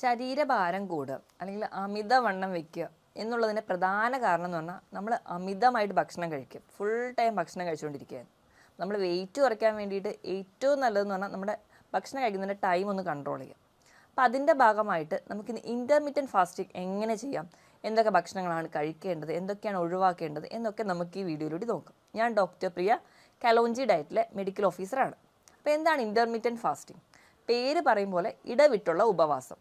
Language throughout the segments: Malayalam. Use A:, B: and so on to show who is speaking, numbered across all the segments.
A: ശരീരഭാരം കൂടുക അല്ലെങ്കിൽ അമിതവണ്ണം വെക്കുക എന്നുള്ളതിൻ്റെ പ്രധാന കാരണം എന്ന് പറഞ്ഞാൽ നമ്മൾ അമിതമായിട്ട് ഭക്ഷണം കഴിക്കും. ഫുൾ ടൈം ഭക്ഷണം കഴിച്ചുകൊണ്ടിരിക്കുകയാണ്. നമ്മൾ വെയിറ്റ് കുറയ്ക്കാൻ വേണ്ടിയിട്ട് ഏറ്റവും നല്ലതെന്ന് പറഞ്ഞാൽ നമ്മുടെ ഭക്ഷണം കഴിക്കുന്നതിൻ്റെ ടൈം ഒന്ന് കൺട്രോൾ ചെയ്യുക. അപ്പോൾ അതിൻ്റെ ഭാഗമായിട്ട് നമുക്കിന്ന് ഇൻ്റർമീഡിയൻറ്റ് ഫാസ്റ്റിംഗ് എങ്ങനെ ചെയ്യാം, എന്തൊക്കെ ഭക്ഷണങ്ങളാണ് കഴിക്കേണ്ടത്, എന്തൊക്കെയാണ് ഒഴിവാക്കേണ്ടത് എന്നൊക്കെ നമുക്ക് ഈ വീഡിയോയിലൂടെ നോക്കാം. ഞാൻ ഡോക്ടർ പ്രിയ, കലോഞ്ചി ഡയറ്റിലെ മെഡിക്കൽ ഓഫീസറാണ്. അപ്പോൾ എന്താണ് ഇൻ്റർമീഡിയൻറ്റ് ഫാസ്റ്റിംഗ്? പേര് പറയും പോലെ ഇടവിട്ടുള്ള ഉപവാസം.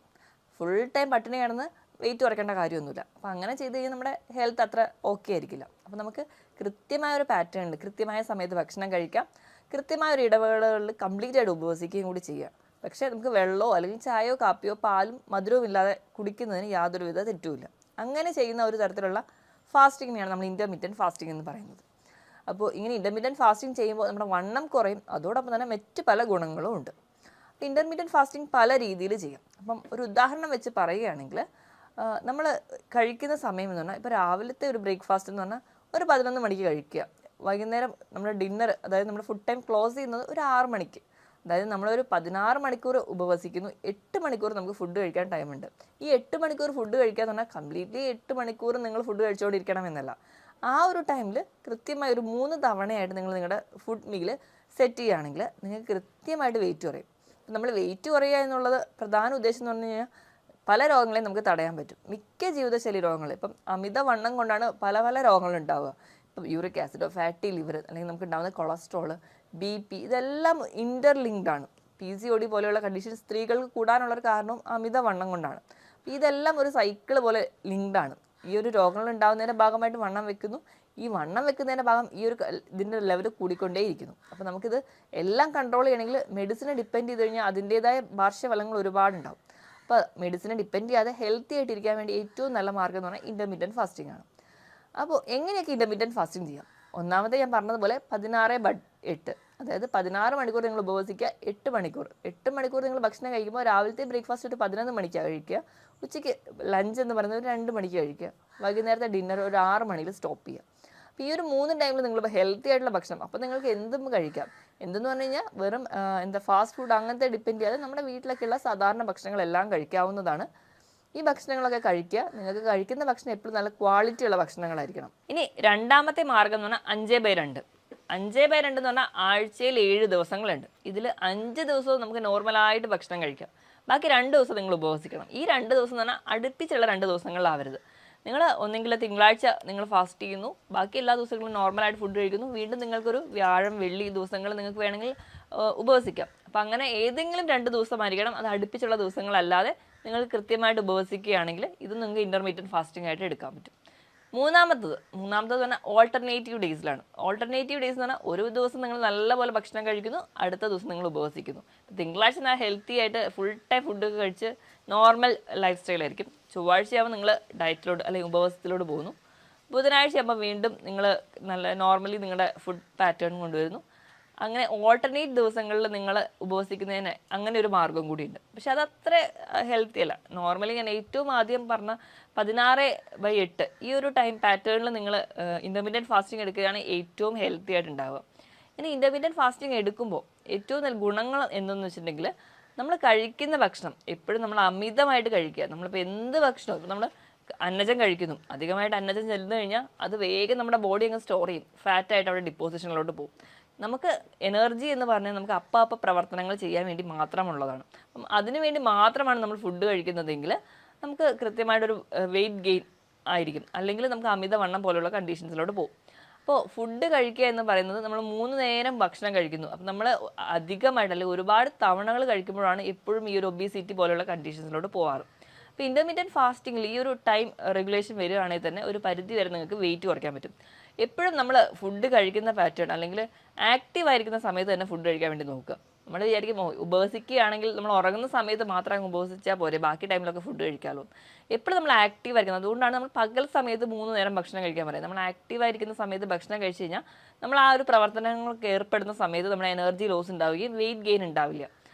A: ഫുൾ ടൈം പട്ടിണി കിടന്ന് വെയിറ്റ് കുറയ്ക്കേണ്ട കാര്യമൊന്നുമില്ല. അപ്പോൾ അങ്ങനെ ചെയ്ത് കഴിഞ്ഞാൽ നമ്മുടെ ഹെൽത്ത് അത്ര ഓക്കെ ആയിരിക്കില്ല. അപ്പോൾ നമുക്ക് കൃത്യമായ ഒരു പാറ്റേൺ ഉണ്ട്. കൃത്യമായ സമയത്ത് ഭക്ഷണം കഴിക്കാം, കൃത്യമായ ഒരു ഇടവേളകളിൽ കംപ്ലീറ്റ് ആയിട്ട് ഉപവസിക്കുകയും കൂടി ചെയ്യാം. പക്ഷേ നമുക്ക് വെള്ളമോ അല്ലെങ്കിൽ ചായയോ കാപ്പിയോ പാലും മധുരവും ഇല്ലാതെ കുടിക്കുന്നതിന് യാതൊരുവിധ തെറ്റുമില്ല. അങ്ങനെ ചെയ്യുന്ന ഒരു തരത്തിലുള്ള ഫാസ്റ്റിങ്ങിനെയാണ് നമ്മൾ ഇൻ്റർമീഡിയൻറ്റ് ഫാസ്റ്റിംഗ് എന്ന് പറയുന്നത്. അപ്പോൾ ഇങ്ങനെ ഇൻ്റർമീഡിയൻറ്റ് ഫാസ്റ്റിംഗ് ചെയ്യുമ്പോൾ നമ്മുടെ വണ്ണം കുറയും, അതോടൊപ്പം തന്നെ മറ്റ് പല ഗുണങ്ങളും ഉണ്ട്. ഇൻ്റർമീഡിയൻറ്റ് ഫാസ്റ്റിംഗ് പല രീതിയിൽ ചെയ്യാം. അപ്പം ഒരു ഉദാഹരണം വെച്ച് പറയുകയാണെങ്കിൽ നമ്മൾ കഴിക്കുന്ന സമയം എന്ന് പറഞ്ഞാൽ ഇപ്പോൾ രാവിലത്തെ ഒരു ബ്രേക്ക്ഫാസ്റ്റ് എന്ന് പറഞ്ഞാൽ ഒരു 11 മണിക്ക് കഴിക്കുക. വൈകുന്നേരം നമ്മുടെ ഡിന്നർ, അതായത് നമ്മുടെ ഫുഡ് ടൈം ക്ലോസ് ചെയ്യുന്നത് ഒരു 6 മണിക്ക്. അതായത് നമ്മളൊരു 16 മണിക്കൂർ ഉപവസിക്കുന്നു, 8 മണിക്കൂർ നമുക്ക് ഫുഡ് കഴിക്കാൻ ടൈമുണ്ട്. ഈ 8 മണിക്കൂർ ഫുഡ് കഴിക്കുക എന്ന് പറഞ്ഞാൽ കംപ്ലീറ്റ്ലി 8 മണിക്കൂർ നിങ്ങൾ ഫുഡ് കഴിച്ചുകൊണ്ടിരിക്കണം എന്നല്ല. ആ ഒരു ടൈമിൽ കൃത്യമായി ഒരു 3 തവണയായിട്ട് നിങ്ങൾ നിങ്ങളുടെ ഫുഡ് മീൽ സെറ്റ് ചെയ്യുകയാണെങ്കിൽ നിങ്ങൾക്ക് കൃത്യമായിട്ട് വെയിറ്റ് കുറയും. നമ്മൾ വെയിറ്റ് കുറയുക എന്നുള്ളത് പ്രധാന ഉദ്ദേശം എന്ന് പറഞ്ഞു കഴിഞ്ഞാൽ പല രോഗങ്ങളെയും നമുക്ക് തടയാൻ പറ്റും. മിക്ക ജീവിതശൈലി രോഗങ്ങൾ, ഇപ്പം അമിതവണ്ണം കൊണ്ടാണ് പല പല രോഗങ്ങളുണ്ടാവുക. ഇപ്പം യൂറിക് ആസിഡോ, ഫാറ്റി ലിവർ, അല്ലെങ്കിൽ നമുക്ക് ഉണ്ടാകുന്ന കൊളസ്ട്രോൾ, BP, ഇതെല്ലാം ഇൻ്റർലിങ്ക്ഡ് ആണ്. PCOD പോലെയുള്ള കണ്ടീഷൻ സ്ത്രീകൾക്ക് കൂടാനുള്ളൊരു കാരണവും അമിതവണ്ണം കൊണ്ടാണ്. ഇതെല്ലാം ഒരു സൈക്കിൾ പോലെ ലിങ്ക്ഡ് ആണ്. ഈ ഒരു രോഗങ്ങൾ ഉണ്ടാകുന്നതിൻ്റെ ഭാഗമായിട്ട് വണ്ണം വെക്കുന്നു. ഈ വണ്ണം വെക്കുന്നതിൻ്റെ ഭാഗം ഈ ഒരു ഇതിൻ്റെ ലെവൽ കൂടിക്കൊണ്ടേയിരിക്കുന്നു. അപ്പോൾ നമുക്കിത് എല്ലാം കൺട്രോൾ ചെയ്യണമെങ്കിൽ മെഡിസിനെ ഡിപ്പെൻഡ് ചെയ്ത് കഴിഞ്ഞാൽ അതിൻ്റേതായ പാർശ്വഫലങ്ങൾ ഒരുപാടുണ്ടാവും. അപ്പോൾ മെഡിസിനെ ഡിപ്പെൻഡ് ചെയ്യാതെ ഹെൽത്തി ആയിട്ടിരിക്കാൻ വേണ്ടി ഏറ്റവും നല്ല മാർഗ്ഗം എന്ന് പറഞ്ഞാൽ ഇൻ്റർമീഡിയൻറ്റ് ഫാസ്റ്റിംഗ് ആണ്. അപ്പോൾ എങ്ങനെയൊക്കെ ഇൻ്റർമീഡിയൻറ്റ് ഫാസ്റ്റിംഗ് ചെയ്യാം? ഒന്നാമത് ഞാൻ പറഞ്ഞതുപോലെ 16/8, അതായത് 16 മണിക്കൂർ നിങ്ങൾ ഉപവസിക്കുക, 8 മണിക്കൂർ നിങ്ങൾ ഭക്ഷണം കഴിക്കുമ്പോൾ രാവിലത്തെ ബ്രേക്ക്ഫാസ്റ്റ് ഒരു 11 മണിക്കാണ് കഴിക്കുക, ഉച്ചയ്ക്ക് ലഞ്ച് എന്ന് പറയുന്നത് ഒരു 2 മണിക്ക് കഴിക്കുക, വൈകുന്നേരത്തെ ഡിന്നർ ഒരു 6 മണിയിൽ സ്റ്റോപ്പ് ചെയ്യുക. അപ്പോൾ ഈ ഒരു 3 ടൈമിൽ നിങ്ങൾ ഹെൽത്തി ആയിട്ടുള്ള ഭക്ഷണം, അപ്പോൾ നിങ്ങൾക്ക് എന്തും കഴിക്കാം. എന്തെന്ന് പറഞ്ഞു കഴിഞ്ഞാൽ വെറും ഫാസ്റ്റ് ഫുഡ് അങ്ങനത്തെ ഡിപ്പെൻഡ് ചെയ്യാതെ നമ്മുടെ വീട്ടിലൊക്കെയുള്ള സാധാരണ ഭക്ഷണങ്ങളെല്ലാം കഴിക്കാവുന്നതാണ്. ഈ ഭക്ഷണങ്ങളൊക്കെ കഴിക്കുക. നിങ്ങൾക്ക് കഴിക്കുന്ന ഭക്ഷണം എപ്പോഴും നല്ല ക്വാളിറ്റി ഉള്ള ഭക്ഷണങ്ങളായിരിക്കണം. ഇനി രണ്ടാമത്തെ മാർഗ്ഗം എന്ന് പറഞ്ഞാൽ 5/2. 5/2 എന്ന് പറഞ്ഞാൽ ആഴ്ചയിൽ 7 ദിവസങ്ങളുണ്ട്. ഇതിൽ 5 ദിവസവും നമുക്ക് നോർമലായിട്ട് ഭക്ഷണം കഴിക്കാം. ബാക്കി 2 ദിവസം നിങ്ങൾ ഉപവസിക്കണം. ഈ 2 ദിവസം എന്ന് പറഞ്ഞാൽ അടുപ്പിച്ചുള്ള 2 ദിവസങ്ങളിലാവരുത്. നിങ്ങൾ ഒന്നെങ്കിൽ തിങ്കളാഴ്ച നിങ്ങൾ ഫാസ്റ്റ് ചെയ്യുന്നു, ബാക്കി എല്ലാ ദിവസങ്ങളും നോർമലായിട്ട് ഫുഡ് കഴിക്കുന്നു, വീണ്ടും നിങ്ങൾക്കൊരു വ്യാഴം വെള്ളി ദിവസങ്ങൾ നിങ്ങൾക്ക് വേണമെങ്കിൽ ഉപവസിക്കാം. അപ്പോൾ അങ്ങനെ ഏതെങ്കിലും 2 ദിവസമായിരിക്കണം, അത് അടുപ്പിച്ചുള്ള ദിവസങ്ങളല്ലാതെ നിങ്ങൾ കൃത്യമായിട്ട് ഉപവസിക്കുകയാണെങ്കിൽ ഇത് നിങ്ങൾക്ക് ഇൻ്റർമീഡിയൻറ്റ് ഫാസ്റ്റിംഗ് ആയിട്ട് എടുക്കാൻ പറ്റും. മൂന്നാമത്തത് പറഞ്ഞാൽ ഓൾട്ടർനേറ്റീവ് ഡേയ്സിലാണ്. ഓൾട്ടർനേറ്റീവ് ഡേയ്സ് എന്ന് പറഞ്ഞാൽ ഒരു ദിവസം നിങ്ങൾ നല്ലപോലെ ഭക്ഷണം കഴിക്കുന്നു, അടുത്ത ദിവസം നിങ്ങൾ ഉപവസിക്കുന്നു. തിങ്കളാഴ്ച ഞാൻ ഹെൽത്തി ആയിട്ട് ഫുൾ ടൈം ഫുഡൊക്കെ കഴിച്ച് നോർമൽ ലൈഫ് സ്റ്റൈലായിരിക്കും. ചൊവ്വാഴ്ചയാകുമ്പോൾ നിങ്ങൾ ഡയറ്റിലോട്ട് അല്ലെങ്കിൽ ഉപവാസത്തിലോട്ട് പോകുന്നു. ബുധനാഴ്ചയാകുമ്പോൾ വീണ്ടും നിങ്ങൾ നല്ല നോർമലി നിങ്ങളുടെ ഫുഡ് പാറ്റേൺ കൊണ്ടുവരുന്നു. അങ്ങനെ ഓൾട്ടർനേറ്റ് ദിവസങ്ങളിൽ നിങ്ങൾ ഉപവസിക്കുന്നതിന് അങ്ങനെ ഒരു മാർഗ്ഗം കൂടിയുണ്ട്. പക്ഷെ അതത്ര ഹെൽത്തി അല്ല. നോർമലി ഞാൻ ഏറ്റവും ആദ്യം പറഞ്ഞ 16/8 ഈ ഒരു ടൈം പാറ്റേണിൽ നിങ്ങൾ ഇൻ്റർമീഡിയൻറ്റ് ഫാസ്റ്റിംഗ് എടുക്കുകയാണ് ഏറ്റവും ഹെൽത്തി ആയിട്ടുണ്ടാവുക. ഇനി ഇൻ്റർമീഡിയൻറ്റ് ഫാസ്റ്റിംഗ് എടുക്കുമ്പോൾ ഏറ്റവും നല്ല ഗുണങ്ങൾ എന്തെന്ന് വെച്ചിട്ടുണ്ടെങ്കിൽ നമ്മൾ കഴിക്കുന്ന ഭക്ഷണം എപ്പോഴും നമ്മൾ അമിതമായിട്ട് കഴിക്കുക. നമ്മളിപ്പോൾ എന്ത് ഭക്ഷണവും, ഇപ്പോൾ നമ്മൾ അന്നജം കഴിക്കുന്നു, അധികമായിട്ട് അന്നജം ചെല്ലുന്നു കഴിഞ്ഞാൽ അത് വേഗം നമ്മുടെ ബോഡി അങ്ങ് സ്റ്റോർ ചെയ്യും, ഫാറ്റായിട്ട് അവിടെ ഡിപ്പോസിഷനിലോട്ട് പോകും. നമുക്ക് എനർജി എന്ന് പറഞ്ഞാൽ നമുക്ക് അപ്പം പ്രവർത്തനങ്ങൾ ചെയ്യാൻ വേണ്ടി മാത്രമുള്ളതാണ്. അപ്പം അതിനു വേണ്ടി മാത്രമാണ് നമ്മൾ ഫുഡ് കഴിക്കുന്നതെങ്കിൽ നമുക്ക് കൃത്യമായിട്ടൊരു വെയിറ്റ് ഗെയിൻ ആയിരിക്കും, അല്ലെങ്കിൽ നമുക്ക് അമിതവണ്ണം പോലുള്ള കണ്ടീഷൻസിലോട്ട് പോകും. അപ്പോൾ ഫുഡ് കഴിക്കുക എന്ന് പറയുന്നത് നമ്മൾ 3 നേരം ഭക്ഷണം കഴിക്കുന്നു. അപ്പം നമ്മൾ അധികമായിട്ട് അല്ലെങ്കിൽ ഒരുപാട് തവണകൾ കഴിക്കുമ്പോഴാണ് എപ്പോഴും ഈ ഒരു ഒബീസിറ്റി പോലുള്ള കണ്ടീഷൻസിലോട്ട് പോകാറ്. അപ്പോൾ ഇൻ്റർമീഡിയൻറ്റ് ഫാസ്റ്റിങ്ങിൽ ഈ ഒരു ടൈം റെഗുലേഷൻ വരികയാണെങ്കിൽ തന്നെ ഒരു പരിധി വരെ നിങ്ങൾക്ക് വെയിറ്റ് കുറയ്ക്കാൻ പറ്റും. എപ്പോഴും നമ്മൾ ഫുഡ് കഴിക്കുന്ന പാറ്റേൺ അല്ലെങ്കിൽ ആക്റ്റീവ് ആയിരിക്കുന്ന സമയത്ത് തന്നെ ഫുഡ് കഴിക്കാൻ വേണ്ടി നോക്കുക. നമ്മൾ വിചാരിക്കും ഉപവസിക്കുകയാണെങ്കിൽ നമ്മൾ ഉറങ്ങുന്ന സമയത്ത് മാത്രം ഉപവസിച്ചാൽ പോരെ, ബാക്കി ടൈമിലൊക്കെ ഫുഡ് കഴിക്കാമല്ലോ. എപ്പോഴും നമ്മൾ ആക്റ്റീവ് ആയിരിക്കുന്നത്. അതുകൊണ്ടാണ് നമ്മൾ പകൽ സമയത്ത് 3 നേരം ഭക്ഷണം കഴിക്കാൻ പറയുന്നത്. നമ്മൾ ആക്റ്റീവ് ആയിരിക്കുന്ന സമയത്ത് ഭക്ഷണം കഴിച്ച് കഴിഞ്ഞാൽ നമ്മൾ ആ ഒരു പ്രവർത്തനങ്ങൾക്ക് ഏർപ്പെടുന്ന സമയത്ത് നമ്മുടെ എനർജി ലോസ് ഉണ്ടാവുകയും വെയിറ്റ് ഗെയിൻ ഉണ്ടാവില്ല.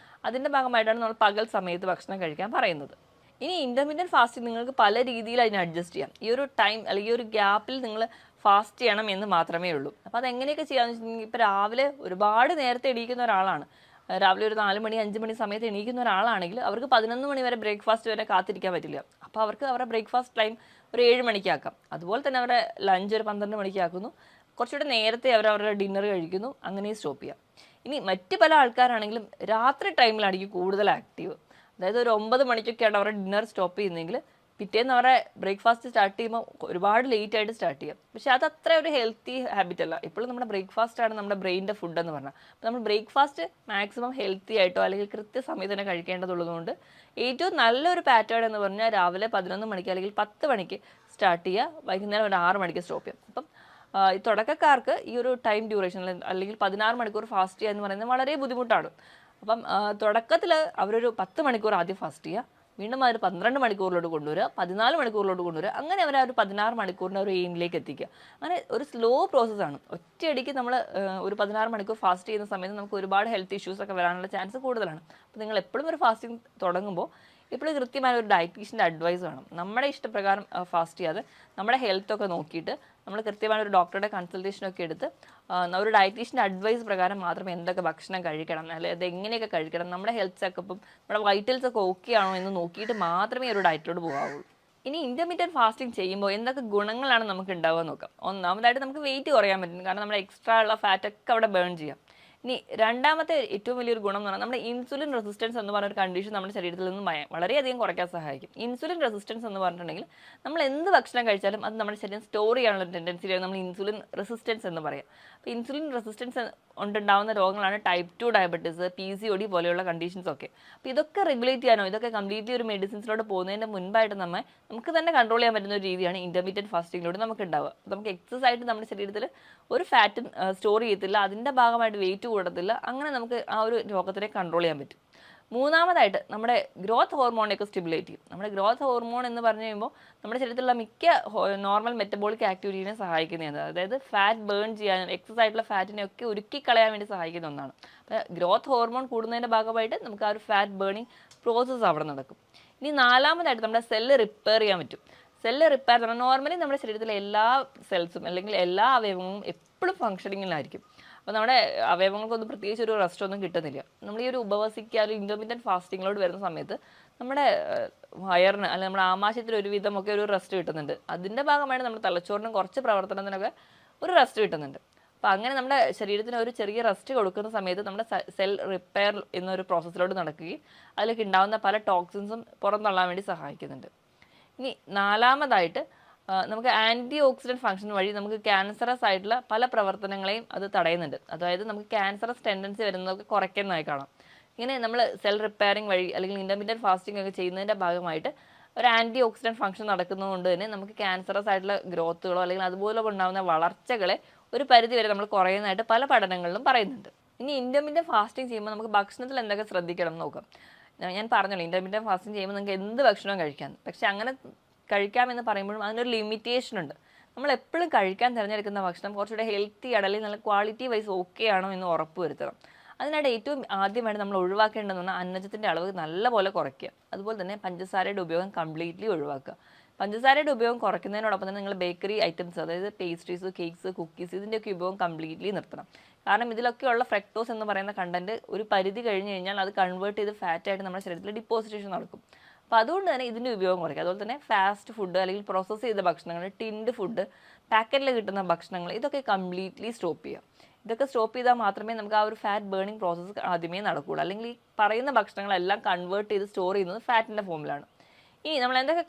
A: അതിൻ്റെ ഭാഗമായിട്ടാണ് നമ്മൾ പകൽ സമയത്ത് ഭക്ഷണം കഴിക്കാൻ പറയുന്നത്. ഇനി ഇൻ്റർമീഡിയൻറ്റ് ഫാസ്റ്റിംഗ് നിങ്ങൾക്ക് പല രീതിയിൽ അതിനെ അഡ്ജസ്റ്റ് ചെയ്യാം. ഈ ഒരു ടൈം അല്ലെങ്കിൽ ഈ ഒരു ഗ്യാപ്പിൽ നിങ്ങൾ ഫാസ്റ്റ് ചെയ്യണം എന്ന് മാത്രമേ ഉള്ളൂ. അപ്പോൾ അതെങ്ങനെയൊക്കെ ചെയ്യാമെന്ന് വെച്ചിട്ടുണ്ടെങ്കിൽ ഇപ്പോൾ രാവിലെ ഒരുപാട് നേരത്തെ എണീക്കുന്ന ഒരാളാണ്, രാവിലെ ഒരു 4 മണി 5 മണി സമയത്ത് എണീക്കുന്ന ഒരാളാണെങ്കിൽ അവർക്ക് 11 മണി വരെ ബ്രേക്ക്ഫാസ്റ്റ് വരെ കാത്തിരിക്കാൻ പറ്റില്ല. അപ്പോൾ അവർക്ക് അവരുടെ ബ്രേക്ക്ഫാസ്റ്റ് ടൈം ഒരു 7 മണിക്കാക്കാം. അതുപോലെ തന്നെ അവരുടെ ലഞ്ച് ഒരു 12 മണിക്കാക്കുന്നു. കുറച്ചുകൂടെ നേരത്തെ അവരവരുടെ ഡിന്നർ കഴിക്കുന്നു. അങ്ങനെ സ്റ്റോപ്പ് ചെയ്യാം. ഇനി മറ്റ് പല ആൾക്കാരാണെങ്കിലും രാത്രി ടൈമിലായിരിക്കും കൂടുതൽ ആക്റ്റീവ്. അതായത് ഒരു 9 മണിക്കൊക്കെയാണ് അവരുടെ ഡിന്നർ സ്റ്റോപ്പ് ചെയ്യുന്നതെങ്കിൽ പിറ്റേന്ന് അവരുടെ ബ്രേക്ക്ഫാസ്റ്റ് സ്റ്റാർട്ട് ചെയ്യുമ്പോൾ ഒരുപാട് ലേറ്റ് ആയിട്ട് സ്റ്റാർട്ട് ചെയ്യാം. പക്ഷേ അത് അത്ര ഒരു ഹെൽത്തി ഹാബിറ്റ് അല്ല. ഇപ്പോഴും നമ്മുടെ ബ്രേക്ക്ഫാസ്റ്റ് ആണ് നമ്മുടെ ബ്രെയിനിൻ്റെ ഫുഡ് എന്ന് പറഞ്ഞാൽ. അപ്പോൾ നമ്മൾ ബ്രേക്ക്ഫാസ്റ്റ് മാക്സിമം ഹെൽത്തി ആയിട്ടോ അല്ലെങ്കിൽ കൃത്യസമയത്ത് തന്നെ കഴിക്കേണ്ടതുള്ളതുകൊണ്ട് ഏറ്റവും നല്ലൊരു പാറ്റേൺ എന്ന് പറഞ്ഞാൽ രാവിലെ 11 മണിക്ക് അല്ലെങ്കിൽ 10 മണിക്ക് സ്റ്റാർട്ട് ചെയ്യുക, വൈകുന്നേരം ഒരു 6 മണിക്ക് സ്റ്റോപ്പ് ചെയ്യാം. അപ്പം ഈ തുടക്കക്കാർക്ക് ഈ ഒരു ടൈം ഡ്യൂറേഷൻ അല്ലെങ്കിൽ 16 മണിക്കൂർ ഫാസ്റ്റ് ചെയ്യുക എന്ന് പറയുന്നത് വളരെ ബുദ്ധിമുട്ടാണ്. അപ്പം തുടക്കത്തിൽ അവരൊരു 10 മണിക്കൂർ ആദ്യം ഫാസ്റ്റ് ചെയ്യുക, വീണ്ടും അവർ 12 മണിക്കൂറിലോട്ട് കൊണ്ടുവരിക, 14 മണിക്കൂറിലോട്ട് കൊണ്ടുവരിക, അങ്ങനെ അവർ ആ ഒരു 16 മണിക്കൂറിൻ്റെ ഒരു എയിമിലേക്ക് എത്തിക്കുക. അങ്ങനെ ഒരു സ്ലോ പ്രോസസ്സാണ്. ഒറ്റയടിക്ക് നമ്മൾ ഒരു 16 മണിക്കൂർ ഫാസ്റ്റ് ചെയ്യുന്ന സമയത്ത് നമുക്ക് ഒരുപാട് ഹെൽത്ത് ഇഷ്യൂസ് ഒക്കെ വരാനുള്ള ചാൻസ് കൂടുതലാണ്. അപ്പോൾ നിങ്ങൾ എപ്പോഴും ഒരു ഫാസ്റ്റിംഗ് തുടങ്ങുമ്പോൾ ഇപ്പോഴും കൃത്യമായ ഒരു ഡയറ്റീഷ്യൻ്റെ അഡ്വൈസ് വേണം. നമ്മുടെ ഇഷ്ടപ്രകാരം ഫാസ്റ്റ് ചെയ്യാതെ നമ്മുടെ ഹെൽത്തൊക്കെ നോക്കിയിട്ട് നമ്മൾ കൃത്യമായ ഒരു ഡോക്ടറുടെ കൺസൾട്ടേഷനൊക്കെ എടുത്ത് ഒരു ഡയറ്റീഷ്യൻ്റെ അഡ്വൈസ് പ്രകാരം മാത്രം എന്തൊക്കെ ഭക്ഷണം കഴിക്കണം, അല്ലെങ്കിൽ അത് എങ്ങനെയൊക്കെ കഴിക്കണം, നമ്മുടെ ഹെൽത്ത് ചെക്കപ്പും നമ്മുടെ വൈറ്റൽസ് ഒക്കെ ഓക്കെ ആണോ എന്ന് നോക്കിയിട്ട് മാത്രമേ ഒരു ഡയറ്റിലോട്ട് പോകാവുള്ളൂ. ഇനി ഇൻ്റർമീഡിയറ്റ് ഫാസ്റ്റിംഗ് ചെയ്യുമ്പോൾ എന്തൊക്കെ ഗുണങ്ങളാണ് നമുക്ക് ഉണ്ടാവുക നോക്കാം. ഒന്നാമതായിട്ട് നമുക്ക് വെയിറ്റ് കുറയാൻ പറ്റും, കാരണം നമ്മുടെ എക്സ്ട്രാ ഉള്ള ഫാറ്റൊക്കെ അവിടെ ബേൺ ചെയ്യാം. ഇനി രണ്ടാമത്തെ ഏറ്റവും വലിയൊരു ഗുണം എന്ന് പറഞ്ഞാൽ നമ്മുടെ ഇൻസുലിൻ റെസിസ്റ്റൻസ് എന്ന് പറഞ്ഞൊരു കണ്ടീഷൻ നമ്മുടെ ശരീരത്തിൽ നിന്ന് വളരെയധികം കുറയ്ക്കാൻ സഹായിക്കും. ഇൻസുലിൻ റെസിസ്റ്റൻസ് എന്ന് പറഞ്ഞിട്ടുണ്ടെങ്കിൽ നമ്മൾ എന്ത് ഭക്ഷണം കഴിച്ചാലും അത് നമ്മുടെ ശരീരം സ്റ്റോർ ചെയ്യാനുള്ള ടെൻഡൻസിയാണ് നമ്മൾ ഇൻസുലിൻ റെസിസ്റ്റൻസ് എന്ന് പറയാം. അപ്പോൾ ഇൻസുലിൻ റെസിസ്റ്റൻസ് കൊണ്ടുണ്ടാകുന്ന രോഗങ്ങളാണ് ടൈപ്പ് 2 ഡയബറ്റീസ്, PCOD പോലെയുള്ള കണ്ടീഷൻസ് ഒക്കെ. അപ്പോൾ ഇതൊക്കെ റെഗുലേറ്റ് ചെയ്യാനോ ഇതൊക്കെ കംപ്ലീറ്റ്ലി ഒരു മെഡിസിൻസിലോട്ട് പോകുന്നതിൻ്റെ മുൻപായിട്ട് നമുക്ക് തന്നെ കൺട്രോൾ ചെയ്യാൻ പറ്റുന്ന ഒരു രീതിയാണ് ഇൻ്റർമീഡിയറ്റ് ഫാസ്റ്റിങ്ങിലൂടെ നമുക്ക് ഉണ്ടാവുക. നമുക്ക് എക്സസ് ആയിട്ട് നമ്മുടെ ശരീരത്തിൽ ഒരു ഫാറ്റും സ്റ്റോർ ചെയ്യത്തില്ല, അതിൻ്റെ ഭാഗമായിട്ട് വെയിറ്റ് കൂടത്തില്ല. അങ്ങനെ നമുക്ക് ആ ഒരു രോഗത്തിനെ കൺട്രോൾ ചെയ്യാൻ പറ്റും. മൂന്നാമതായിട്ട് നമ്മുടെ ഗ്രോത്ത് ഹോർമോണിനെയൊക്കെ സ്റ്റിമുലേറ്റ് ചെയ്യും. നമ്മുടെ ഗ്രോത്ത് ഹോർമോൺ എന്ന് പറഞ്ഞു കഴിയുമ്പോൾ നമ്മുടെ ശരീരത്തിലുള്ള മിക്ക നോർമൽ മെറ്റബോളിക് ആക്ടിവിറ്റീനെ സഹായിക്കുന്നതാണ്. അതായത് ഫാറ്റ് ബേൺ ചെയ്യാൻ, എക്സസ് ആയിട്ടുള്ള ഫാറ്റിനെയൊക്കെ ഉരുക്കി കളയാൻ വേണ്ടി സഹായിക്കുന്ന ഒന്നാണ്. അപ്പോൾ ഗ്രോത്ത് ഹോർമോൺ കൂടുന്നതിൻ്റെ ഭാഗമായിട്ട് നമുക്ക് ആ ഒരു ഫാറ്റ് ബേണിംഗ് പ്രോസസ്സ് അവിടെ നടക്കും. ഇനി നാലാമതായിട്ട് നമ്മുടെ സെല്ല് റിപ്പയർ ചെയ്യാൻ പറ്റും. സെല്ല് റിപ്പയർ എന്ന് പറഞ്ഞാൽ നോർമലി നമ്മുടെ ശരീരത്തിലെ എല്ലാ സെൽസും അല്ലെങ്കിൽ എല്ലാ അവയവങ്ങളും എപ്പോഴും ഫങ്ഷനിങ്ങിലായിരിക്കും. അപ്പോൾ നമ്മുടെ അവയവങ്ങൾക്കൊന്നും പ്രത്യേകിച്ച് ഒരു റെസ്റ്റ് ഒന്നും കിട്ടുന്നില്ല. നമ്മൾ ഈ ഒരു ഉപവസിക്കുക ഒരു ഇൻ്റർമീഡിയറ്റ് ഫാസ്റ്റിങ്ങിലോട്ട് വരുന്ന സമയത്ത് നമ്മുടെ വയറിന് അല്ലെങ്കിൽ നമ്മുടെ ആമാശയത്തിൽ ഒരു വിധമൊക്കെ ഒരു റെസ്റ്റ് കിട്ടുന്നുണ്ട്. അതിൻ്റെ ഭാഗമായിട്ട് നമ്മുടെ തലച്ചോറിനും കുറച്ച് പ്രവർത്തനത്തിനൊക്കെ ഒരു റെസ്റ്റ് കിട്ടുന്നുണ്ട്. അപ്പോൾ അങ്ങനെ നമ്മുടെ ശരീരത്തിന് ഒരു ചെറിയ റെസ്റ്റ് കൊടുക്കുന്ന സമയത്ത് നമ്മുടെ സെൽ റിപ്പയർ എന്നൊരു പ്രോസസ്സിലോട്ട് നടക്കുകയും അതിലേക്ക് ഉണ്ടാകുന്ന പല ടോക്സിൻസും പുറന്തള്ളാൻ വേണ്ടി സഹായിക്കുന്നുണ്ട്. ഇനി നാലാമതായിട്ട് നമുക്ക് ആൻറ്റി ഓക്സിഡൻറ്റ് ഫംഗ്ഷൻ വഴി നമുക്ക് ക്യാൻസറസ് ആയിട്ടുള്ള പല പ്രവർത്തനങ്ങളെയും അത് തടയുന്നുണ്ട്. അതായത് നമുക്ക് ക്യാൻസറസ് ടെൻഡൻസി വരുന്നതൊക്കെ കുറയ്ക്കുന്നതായി കാണാം. ഇങ്ങനെ നമ്മൾ സെൽ റിപ്പയറിംഗ് വഴി അല്ലെങ്കിൽ ഇൻ്റർമീഡിയറ്റ് ഫാസ്റ്റിംഗ് ഒക്കെ ചെയ്യുന്നതിൻ്റെ ഭാഗമായിട്ട് ഒരു ആൻറ്റി ഓക്സിഡൻറ്റ് ഫംഗ്ഷൻ നടക്കുന്നതുകൊണ്ട് തന്നെ നമുക്ക് ക്യാൻസറസ് ആയിട്ടുള്ള ഗ്രോത്തുകളോ അല്ലെങ്കിൽ അതുപോലെ ഉണ്ടാകുന്ന വളർച്ചകളെ ഒരു പരിധി വരെ നമ്മൾ കുറയുന്നതായിട്ട് പല പഠനങ്ങളിലും പറയുന്നുണ്ട്. ഇനി ഇൻ്റർമീഡിയറ്റ് ഫാസ്റ്റിംഗ് ചെയ്യുമ്പോൾ നമുക്ക് ഭക്ഷണത്തിൽ എന്തൊക്കെ ശ്രദ്ധിക്കണം എന്ന് നോക്കാം. ഞാൻ പറഞ്ഞല്ലോ ഇൻ്റർമീഡിയറ്റ് ഫാസ്റ്റിംഗ് ചെയ്യുമ്പോൾ നിങ്ങൾക്ക് എന്ത് ഭക്ഷണവും കഴിക്കാം. പക്ഷേ അങ്ങനെ കഴിക്കാമെന്ന് പറയുമ്പോഴും അതിനൊരു ലിമിറ്റേഷൻ ഉണ്ട്. നമ്മൾ എപ്പോഴും കഴിക്കാൻ തിരഞ്ഞെടുക്കുന്ന ഭക്ഷണം കുറച്ചുകൂടെ ഹെൽത്തി ആണ് അല്ലെങ്കിൽ നല്ല ക്വാളിറ്റി വൈസ് ഓക്കെ ആണോ എന്ന് ഉറപ്പ് വരുത്തണം. അതിനായിട്ട് ഏറ്റവും ആദ്യമായിട്ട് നമ്മൾ ഒഴിവാക്കേണ്ടതെന്ന് പറഞ്ഞാൽ അന്നജത്തിൻ്റെ അളവ് നല്ലപോലെ കുറയ്ക്കുക. അതുപോലെ തന്നെ പഞ്ചസാരയുടെ ഉപയോഗം കംപ്ലീറ്റ്ലി ഒഴിവാക്കുക. പഞ്ചസാരയുടെ ഉപയോഗം കുറയ്ക്കുന്നതിനോടൊപ്പം തന്നെ നിങ്ങൾ ബേക്കറി ഐറ്റംസ് അതായത് പേസ്ട്രീസ്, കേക്ക്സ്, കുക്കീസ് ഇതിൻ്റെയൊക്കെ ഉപയോഗം കംപ്ലീറ്റ്ലി നിർത്തണം. കാരണം ഇതിലൊക്കെയുള്ള ഫ്രക്ടോസ് എന്ന് പറയുന്ന കണ്ടന്റ് ഒരു പരിധി കഴിഞ്ഞ് കഴിഞ്ഞാൽ അത് കൺവേർട്ട് ചെയ്ത് ഫാറ്റായിട്ട് നമ്മുടെ ശരീരത്തിൽ ഡിപ്പോസിറ്റേഷൻ നടക്കും. അപ്പോൾ അതുകൊണ്ട് തന്നെ ഇതിൻ്റെ ഉപയോഗം കുറയ്ക്കുക. അതുപോലെ തന്നെ ഫാസ്റ്റ് ഫുഡ് അല്ലെങ്കിൽ പ്രോസസ്സ് ചെയ്ത ഭക്ഷണങ്ങൾ, ടിൻഡ് ഫുഡ്, പാക്കറ്റിൽ കിട്ടുന്ന ഭക്ഷണങ്ങൾ ഇതൊക്കെ കംപ്ലീറ്റ്ലി സ്റ്റോപ്പ് ചെയ്യുക. ഇതൊക്കെ സ്റ്റോപ്പ് ചെയ്താൽ മാത്രമേ നമുക്ക് ആ ഒരു ഫാറ്റ് ബേണിംഗ് പ്രോസസ്സ് ആദ്യമേ നടക്കുകയുള്ളൂ. അല്ലെങ്കിൽ ഈ പറയുന്ന ഭക്ഷണങ്ങളെല്ലാം കൺവേർട്ട് ചെയ്ത് സ്റ്റോർ ചെയ്യുന്നത് ഫാറ്റിൻ്റെ ഫോമിലാണ്. ഇനി നമ്മൾ എന്തൊക്കെ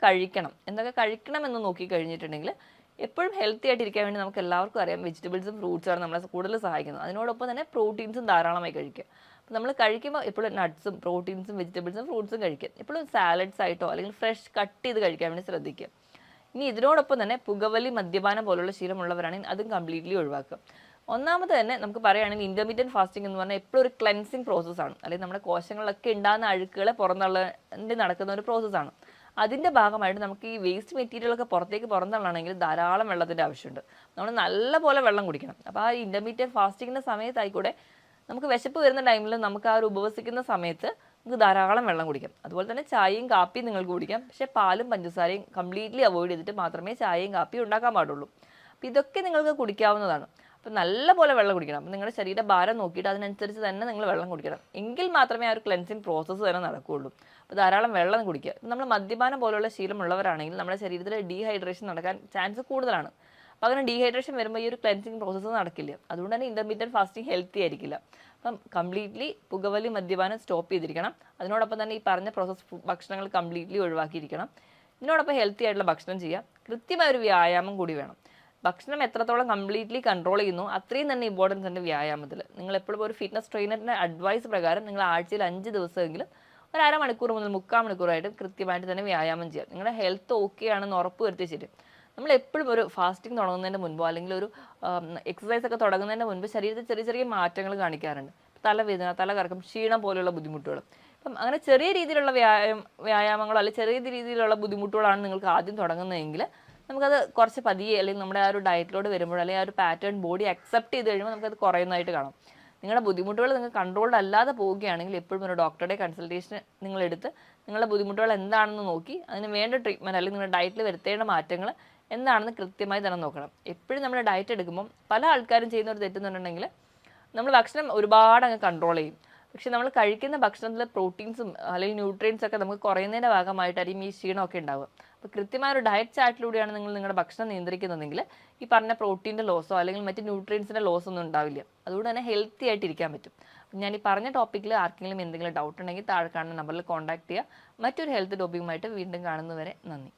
A: കഴിക്കണം എന്ന് നോക്കി കഴിഞ്ഞിട്ടുണ്ടെങ്കിൽ എപ്പോഴും ഹെൽത്തി ആയിട്ടിരിക്കാൻ വേണ്ടി നമുക്ക് എല്ലാവർക്കും അറിയാം വെജിറ്റബിൾസും ഫ്രൂട്ട്സാണ് നമ്മളെ കൂടുതൽ സഹായിക്കുന്നത്. അതിനോടൊപ്പം തന്നെ പ്രോട്ടീൻസും ധാരാളമായി കഴിക്കുക. അപ്പോൾ നമ്മൾ കഴിക്കുമ്പോൾ എപ്പോഴും നട്ട്സും പ്രോട്ടീൻസും വെജിറ്റബിൾസും ഫ്രൂട്ട്സും കഴിക്കുക. എപ്പോഴും സാലഡ്സ് ആയിട്ടോ അല്ലെങ്കിൽ ഫ്രഷ് കട്ട് ചെയ്ത് കഴിക്കാൻ വേണ്ടി ശ്രദ്ധിക്കുക. ഇനി ഇതിനോടൊപ്പം തന്നെ പുകവലി, മദ്യപാനം പോലുള്ള ശീലമുള്ളവരാണെങ്കിൽ അതും കംപ്ലീറ്റ്ലി ഒഴിവാക്കുക. ഒന്നാമത് തന്നെ നമുക്ക് പറയുകയാണെങ്കിൽ ഇൻ്റർമീഡിയറ്റ് ഫാസ്റ്റിംഗ് എന്ന് പറഞ്ഞാൽ എപ്പോഴും ഒരു ക്ലെൻസിങ് പ്രോസസ്സാണ്. അല്ലെങ്കിൽ നമ്മുടെ കോശങ്ങളിലൊക്കെ ഉണ്ടാകുന്ന അഴുക്കുകളെ പുറന്തള്ളേണ്ടി നടക്കുന്ന ഒരു പ്രോസസ്സാണ്. അതിൻ്റെ ഭാഗമായിട്ട് നമുക്ക് ഈ വേസ്റ്റ് മെറ്റീരിയലൊക്കെ പുറന്തള്ളണമെങ്കിൽ ധാരാളം വെള്ളത്തിൻ്റെ ആവശ്യമുണ്ട്. നമ്മൾ നല്ലപോലെ വെള്ളം കുടിക്കണം. അപ്പോൾ ആ ഇൻ്റർമീഡിയറ്റ് ഫാസ്റ്റിങ്ങിൻ്റെ സമയത്തായിക്കൂടെ നമുക്ക് വിശപ്പ് വരുന്ന ടൈമിൽ നമുക്ക് ആ ഒരു ഉപവസിക്കുന്ന സമയത്ത് നമുക്ക് ധാരാളം വെള്ളം കുടിക്കാം. അതുപോലെ തന്നെ ചായയും കാപ്പിയും നിങ്ങൾക്ക് കുടിക്കാം. പക്ഷേ പാലും പഞ്ചസാരയും കംപ്ലീറ്റ്ലി അവോയ്ഡ് ചെയ്തിട്ട് മാത്രമേ ചായയും കാപ്പിയും ഉണ്ടാക്കാൻ പാടുള്ളൂ. അപ്പോൾ ഇതൊക്കെ നിങ്ങൾക്ക് കുടിക്കാവുന്നതാണ്. അപ്പോൾ നല്ലപോലെ വെള്ളം കുടിക്കണം. അപ്പോൾ നിങ്ങളുടെ ശരീരഭാരം നോക്കിയിട്ട് അതിനനുസരിച്ച് തന്നെ നിങ്ങൾ വെള്ളം കുടിക്കണം. എങ്കിൽ മാത്രമേ ആ ഒരു ക്ലെൻസിങ് പ്രോസസ്സ് തന്നെ നടക്കുകയുള്ളൂ. അപ്പോൾ ധാരാളം വെള്ളം കുടിക്കുക. നമ്മൾ മദ്യപാനം പോലുള്ള ശീലമുള്ളവരാണെങ്കിൽ നമ്മുടെ ശരീരത്തിൽ ഡീഹൈഡ്രേഷൻ നടക്കാൻ ചാൻസ് കൂടുതലാണ്. അപ്പോൾ അങ്ങനെ ഡീഹൈഡ്രേഷൻ വരുമ്പോൾ ഈ ഒരു ക്ലെൻസിങ് പ്രോസസ്സ് നടക്കില്ല. അതുകൊണ്ട് തന്നെ ഇൻ്റർമീഡിയറ്റ് ഫാസ്റ്റിംഗ് ഹെൽത്തി ആയിരിക്കില്ല. അപ്പം കംപ്ലീറ്റ്ലി പുകവലി മദ്യപാനം സ്റ്റോപ്പ് ചെയ്തിരിക്കണം. അതിനോടൊപ്പം തന്നെ ഈ പറഞ്ഞ പ്രോസസ് ഭക്ഷണങ്ങൾ കംപ്ലീറ്റ്ലി ഒഴിവാക്കിയിരിക്കണം. ഇതിനോടൊപ്പം ഹെൽത്തി ആയിട്ടുള്ള ഭക്ഷണം ചെയ്യുക. കൃത്യമായ ഒരു വ്യായാമം കൂടി വേണം. ഭക്ഷണം എത്രത്തോളം കംപ്ലീറ്റ്ലി കൺട്രോൾ ചെയ്യുന്നു അത്രയും തന്നെ ഇമ്പോർട്ടൻസ് ഉണ്ട് വ്യായാമത്തിൽ. നിങ്ങൾ എപ്പോഴും ഒരു ഫിറ്റ്നസ് ട്രെയിനറിൻ്റെ അഡ്വൈസ് പ്രകാരം നിങ്ങൾ ആഴ്ചയിൽ 5 ദിവസമെങ്കിലും ഒരു അരമണിക്കൂർ മുതൽ 3/4 മണിക്കൂറായിട്ട് കൃത്യമായിട്ട് തന്നെ വ്യായാമം ചെയ്യുക. നിങ്ങളുടെ ഹെൽത്ത് ഓക്കെ ആണെന്ന് ഉറപ്പ് വരുത്തി ശരി. നമ്മൾ എപ്പോഴും ഒരു ഫാസ്റ്റിംഗ് തുടങ്ങുന്നതിന് മുൻപോ അല്ലെങ്കിൽ ഒരു എക്സസൈസ് ഒക്കെ തുടങ്ങുന്നതിന് മുൻപ് ശരീരത്തിൽ ചെറിയ ചെറിയ മാറ്റങ്ങൾ കാണിക്കാറുണ്ട്. തലവേദന, തലകറക്കം, ക്ഷീണം പോലെയുള്ള ബുദ്ധിമുട്ടുകൾ. അപ്പം അങ്ങനെ ചെറിയ രീതിയിലുള്ള വ്യായാമങ്ങളോ അല്ലെങ്കിൽ ചെറിയ രീതിയിലുള്ള ബുദ്ധിമുട്ടുകളാണ് നിങ്ങൾക്ക് ആദ്യം തുടങ്ങുന്നതെങ്കിൽ നമുക്കത് കുറച്ച് പതിയെ അല്ലെങ്കിൽ നമ്മുടെ ആ ഒരു ഡയറ്റിലോട്ട് വരുമ്പോൾ അല്ലെങ്കിൽ ആ ഒരു പാറ്റേൺ ബോഡി അക്സെപ്റ്റ് ചെയ്ത് കഴിയുമ്പോൾ നമുക്കത് കുറയുന്നതായിട്ട് കാണാം. നിങ്ങളുടെ ബുദ്ധിമുട്ടുകൾ നിങ്ങൾക്ക് കൺട്രോൾഡ് അല്ലാതെ പോവുകയാണെങ്കിൽ എപ്പോഴും ഒരു ഡോക്ടറുടെ കൺസൾട്ടേഷൻ നിങ്ങളെടുത്ത് നിങ്ങളുടെ ബുദ്ധിമുട്ടുകൾ എന്താണെന്ന് നോക്കി അതിന് വേണ്ട ട്രീറ്റ്മെൻറ്റ് അല്ലെങ്കിൽ നിങ്ങളുടെ ഡയറ്റിൽ വരുത്തേണ്ട മാറ്റങ്ങൾ എന്താണെന്ന് കൃത്യമായി തന്നെ നോക്കണം. എപ്പോഴും നമ്മൾ ഡയറ്റ് എടുക്കുമ്പം പല ആൾക്കാരും ചെയ്യുന്ന ഒരു തെറ്റെന്നുണ്ടെങ്കിൽ നമ്മൾ ഭക്ഷണം ഒരുപാട് അങ്ങ് കൺട്രോൾ ചെയ്യും. പക്ഷെ നമ്മൾ കഴിക്കുന്ന ഭക്ഷണത്തിലെ പ്രോട്ടീൻസും അല്ലെങ്കിൽ ന്യൂട്രിയൻസ് ഒക്കെ നമുക്ക് കുറയുന്നതിൻ്റെ ഭാഗമായിട്ടായിരിക്കും ഈ ക്ഷീണമൊക്കെ ഉണ്ടാവുക. അപ്പോൾ കൃത്യമായ ഒരു ഡയറ്റ് ചാർട്ടിലൂടെയാണ് നിങ്ങൾ നിങ്ങളുടെ ഭക്ഷണം നിയന്ത്രിക്കുന്നതെങ്കിൽ ഈ പറഞ്ഞ പ്രോട്ടീൻ്റെ ലോസോ അല്ലെങ്കിൽ മറ്റ് ന്യൂട്രിയൻസിൻ്റെ ലോസോ ഒന്നും ഉണ്ടാവില്ല. അതുകൊണ്ട് തന്നെ ഹെൽത്തി ആയിട്ട് ഇരിക്കാൻ പറ്റും. ഞാൻ ഈ പറഞ്ഞ ടോപ്പിക്കിൽ ആർക്കെങ്കിലും എന്തെങ്കിലും ഡൗട്ട് ഉണ്ടെങ്കിൽ താഴെ കാണുന്ന നമ്പറിൽ കോൺടാക്ട് ചെയ്യുക. മറ്റൊരു ഹെൽത്ത് ടോപ്പിക്കുമായിട്ട് വീണ്ടും കാണുന്നവരെ നന്ദി.